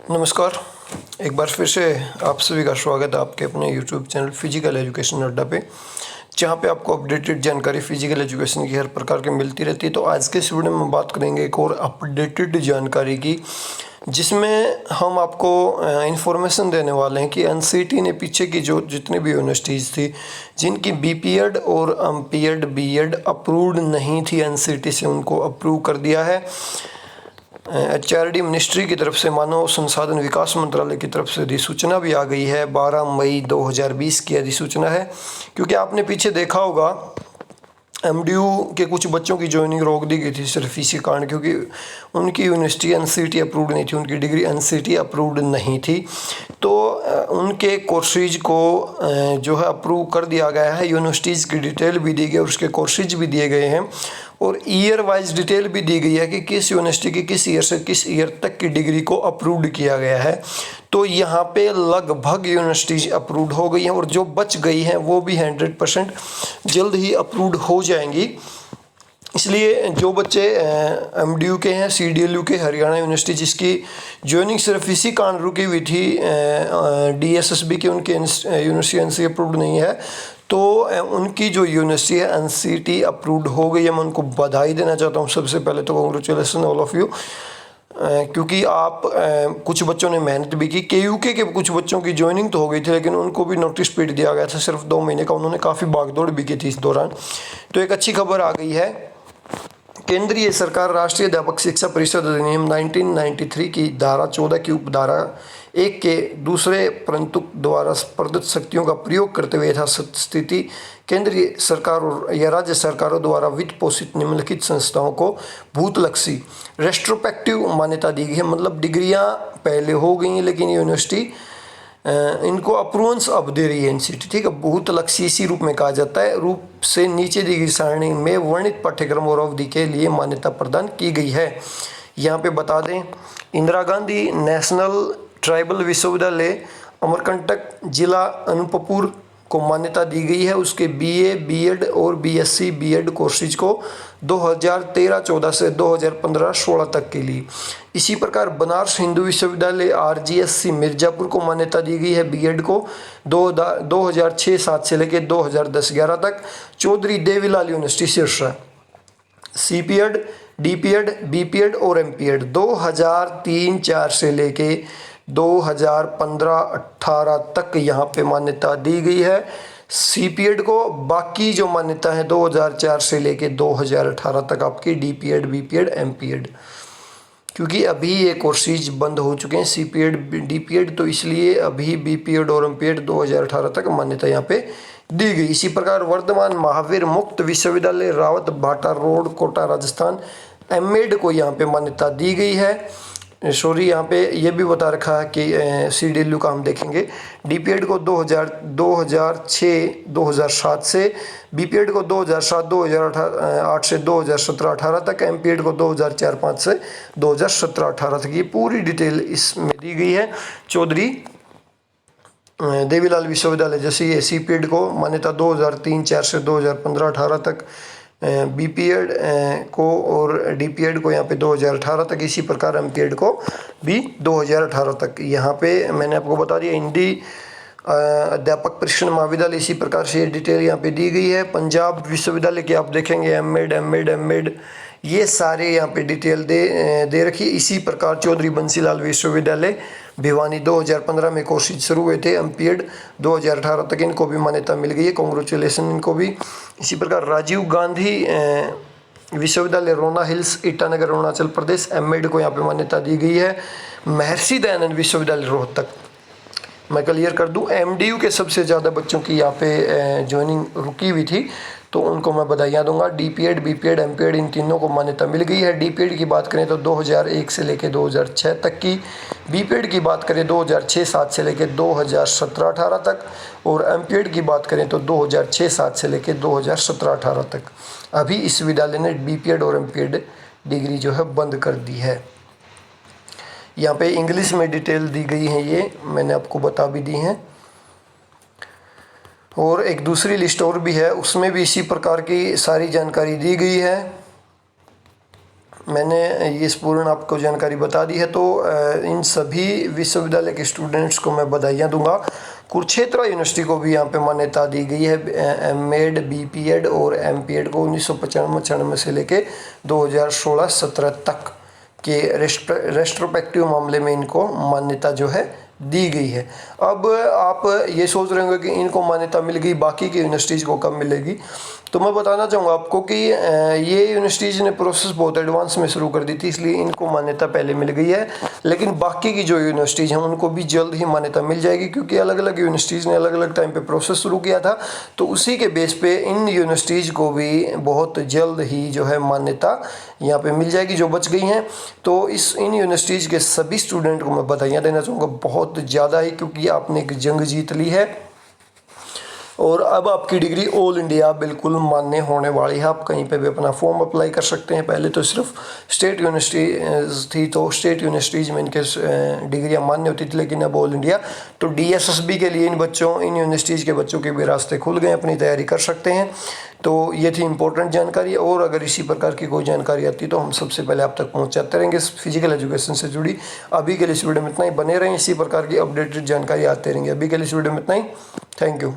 नमस्कार। एक बार फिर से आप सभी का स्वागत है आपके अपने YouTube चैनल फिजिकल एजुकेशन अड्डा पे, जहाँ पे आपको अपडेटेड जानकारी फिजिकल एजुकेशन की हर प्रकार की मिलती रहती है। तो आज के इस वीडियो में बात करेंगे एक और अपडेटेड जानकारी की, जिसमें हम आपको इन्फॉर्मेशन देने वाले हैं कि एनसीटी ने पीछे की जो जितनी भी यूनिवर्सिटीज़ थी जिनकी बीपीएड और एमपीएड बीएड अप्रूव्ड नहीं थी, एनसीटी से उनको अप्रूव कर दिया है। एचआरडी मिनिस्ट्री की तरफ से, मानव संसाधन विकास मंत्रालय की तरफ से अधिसूचना भी आ गई है। 12 मई 2020 की अधिसूचना है। क्योंकि आपने पीछे देखा होगा एमडीयू के कुछ बच्चों की ज्वाइनिंग रोक दी गई थी सिर्फ इसी कारण, क्योंकि उनकी यूनिवर्सिटी एनसीटी अप्रूव्ड नहीं थी, उनकी डिग्री एनसीटी अप्रूव्ड नहीं थी। तो उनके कोर्सेज को जो है अप्रूव कर दिया गया है। यूनिवर्सिटीज़ की डिटेल भी दी गई और उसके कोर्सेज भी दिए गए हैं और ईयर वाइज डिटेल भी दी गई है कि किस यूनिवर्सिटी की किस ईयर से किस ईयर तक की डिग्री को अप्रूव्ड किया गया है। तो यहाँ पे लगभग यूनिवर्सिटीज अप्रूव्ड हो गई हैं और जो बच गई हैं वो भी 100% जल्द ही अप्रूव्ड हो जाएंगी। इसलिए जो बच्चे एमडीयू के हैं, सीडीएलयू के, हरियाणा यूनिवर्सिटी जिसकी ज्वाइनिंग सिर्फ इसी कारण रुकी हुई थी, डीएसएसबी के उनके यूनिवर्सिटी एनसी अप्रूव्ड नहीं है, तो उनकी जो यूनिवर्सिटी है एनसीटी अप्रूव्ड हो गई है। मैं उनको बधाई देना चाहता हूँ। सबसे पहले तो कॉन्ग्रेचुलेसन ऑल ऑफ यू, क्योंकि आप कुछ बच्चों ने मेहनत भी की। केयूके के कुछ बच्चों की ज्वाइनिंग तो हो गई थी लेकिन उनको भी नोटिस पीरियड दिया गया था सिर्फ 2 महीने का। उन्होंने काफ़ी भागदौड़ भी की थी इस दौरान। तो एक अच्छी खबर आ गई है। केंद्रीय सरकार राष्ट्रीय अध्यापक शिक्षा परिषद अधिनियम 1993 की धारा 14 की उपधारा 1 के दूसरे परंतु द्वारा प्रदत्त शक्तियों का प्रयोग करते हुए यथासथ स्थिति केंद्रीय सरकार और या राज्य सरकारों द्वारा वित्त पोषित निम्नलिखित संस्थाओं को भूतलक्षी रेस्ट्रोस्पेक्टिव मान्यता दी गई है। मतलब डिग्रियां पहले हो गई हैं लेकिन यूनिवर्सिटी इनको अप्रूवेंस अब दे रही है एनसीटी, ठीक है। भूतलक्षी इसी रूप में कहा जाता है। रूप से नीचे दी गई सारणी में वर्णित पाठ्यक्रम और अवधि के लिए मान्यता प्रदान की गई है। यहाँ पे बता दें, इंदिरा गांधी नेशनल ट्राइबल विश्वविद्यालय अमरकंटक जिला अनूपपुर को मान्यता दी गई है। उसके बीए, बीएड और बीएससी बीएड कोर्सेज को 2013-14 से 2015-16 तक के लिए। इसी प्रकार बनारस हिंदू विश्वविद्यालय आरजीएससी मिर्जापुर को मान्यता दी गई है बीएड को 2006-7 से लेकर 2010-11 तक। Chaudhary Devilal university Sirsa सीपीएड, DPEd, BPEd और एमपीएड 2003-4 से लेके 2015-18 तक यहाँ पे मान्यता दी गई है सीपीएड को। बाकी जो मान्यता है 2004 से लेके 2018 तक आपकी डीपीएड, बीपीएड, एमपीएड, क्योंकि अभी ये कोर्सेज बंद हो चुके हैं सीपीएड, डीपीएड, तो इसलिए अभी बीपीएड और एमपीएड 2018 तक मान्यता यहाँ पे दी गई। इसी प्रकार वर्धमान महावीर मुक्त विश्वविद्यालय रावत भाटा रोड कोटा राजस्थान एमएड को यहाँ पे मान्यता दी गई है। सॉरी, यहाँ पे ये भी बता रखा है कि सीडीएलयू का हम देखेंगे। डीपीएड को 2006-2007 से, बीपीएड को 2007-2008 से 2017-18 तक, एमपीएड को 2004-5 से 2017-18 तक। ये पूरी डिटेल इसमें दी गई है। चौधरी देवीलाल विश्वविद्यालय जैसे ये सीपीएड को मान्यता 2003-4 से 2015-18 तक, बीपीएड को और डीपीएड को यहाँ पे 2018 तक, इसी प्रकार एमपीएड को भी 2018 तक। यहाँ पे मैंने आपको बता दिया हिंदी अध्यापक प्रशिक्षण महाविद्यालय, इसी प्रकार से ये डिटेल यहाँ पे दी गई है। पंजाब विश्वविद्यालय की आप देखेंगे एमएड ये सारे यहाँ पे डिटेल दे रखी है। इसी प्रकार चौधरी बंसीलाल विश्वविद्यालय भिवानी 2015 में कोर्सेज शुरू हुए थे, एमपीएड 2018 तक इनको भी मान्यता मिल गई है, कॉन्ग्रेचुलेसन इनको भी। इसी प्रकार राजीव गांधी विश्वविद्यालय रोना हिल्स ईटानगर अरुणाचल प्रदेश एमएड को यहाँ पे मान्यता दी गई है। महर्षि दयानंद विश्वविद्यालय रोहतक, मैं क्लियर कर दूं, एमडीयू के सबसे ज़्यादा बच्चों की यहाँ पे ज्वाइनिंग रुकी हुई थी तो उनको मैं बधाइयाँ दूंगा। डीपीएड, बीपीएड, एमपीएड इन तीनों को मान्यता मिल गई है। डीपीएड की बात करें तो 2001 से लेकर 2006 तक की, बीपीएड की बात करें 2006-7 से लेकर 2017-18 तक और एमपीएड की बात करें तो 2006-7 से लेकर 2017-18 तक। अभी इस विद्यालय ने बीपीएड और एमपीएड डिग्री जो है बंद कर दी है। यहाँ पे इंग्लिश में डिटेल दी गई है, ये मैंने आपको बता भी दी हैं। और एक दूसरी लिस्ट और भी है, उसमें भी इसी प्रकार की सारी जानकारी दी गई है। मैंने ये पूर्ण आपको जानकारी बता दी है। तो इन सभी विश्वविद्यालय के स्टूडेंट्स को मैं बधाइयाँ दूंगा। कुरुक्षेत्र यूनिवर्सिटी को भी यहाँ पे मान्यता दी गई है एम.एड, बी.पी.एड और एम.पी.एड को 1995-96 से लेके 2016-17 तक के रेस्ट्रोस्पेक्टिव मामले में इनको मान्यता जो है दी गई है। अब आप ये सोच रहे होंगे कि इनको मान्यता मिल गई, बाकी की यूनिवर्सिटीज़ को कब मिलेगी। तो मैं बताना चाहूँगा आपको कि ये यूनिवर्सिटीज़ ने प्रोसेस बहुत एडवांस में शुरू कर दी थी, इसलिए इनको मान्यता पहले मिल गई है। लेकिन बाकी की जो यूनिवर्सिटीज़ हैं उनको भी जल्द ही मान्यता मिल जाएगी, क्योंकि अलग अलग यूनिवर्सिटीज़ ने अलग अलग टाइम पे प्रोसेस शुरू किया था। तो उसी के बेस पे इन यूनिवर्सिटीज़ को भी बहुत जल्द ही जो है मान्यता यहाँ पे मिल जाएगी, जो बच गई हैं। तो इन यूनिवर्सिटीज़ के सभी स्टूडेंट को मैं बधाइयाँ देना चाहूँगा, बहुत ज़्यादा ही, क्योंकि आपने एक जंग जीत ली है और अब आपकी डिग्री ऑल इंडिया बिल्कुल मान्य होने वाली है। आप कहीं पे भी अपना फॉर्म अप्लाई कर सकते हैं। पहले तो सिर्फ स्टेट यूनिवर्सिटी थी, तो स्टेट यूनिवर्सिटीज़ में इनके डिग्रियाँ मान्य होती थी, लेकिन अब ऑल इंडिया। तो DSSB के लिए इन यूनिवर्सिटीज़ के बच्चों के भी रास्ते खुल गए, अपनी तैयारी कर सकते हैं। तो ये थी इंपॉर्टेंट जानकारी, और अगर इसी प्रकार की कोई जानकारी आती है तो हम सबसे पहले आप तक पहुँचाते रहेंगे फिजिकल एजुकेशन से जुड़ी। अभी के लिए इस वीडियो में इतना ही, बने रहें, इसी प्रकार की अपडेटेड जानकारी आते रहेंगे। अभी के लिए इस वीडियो में इतना ही, थैंक यू।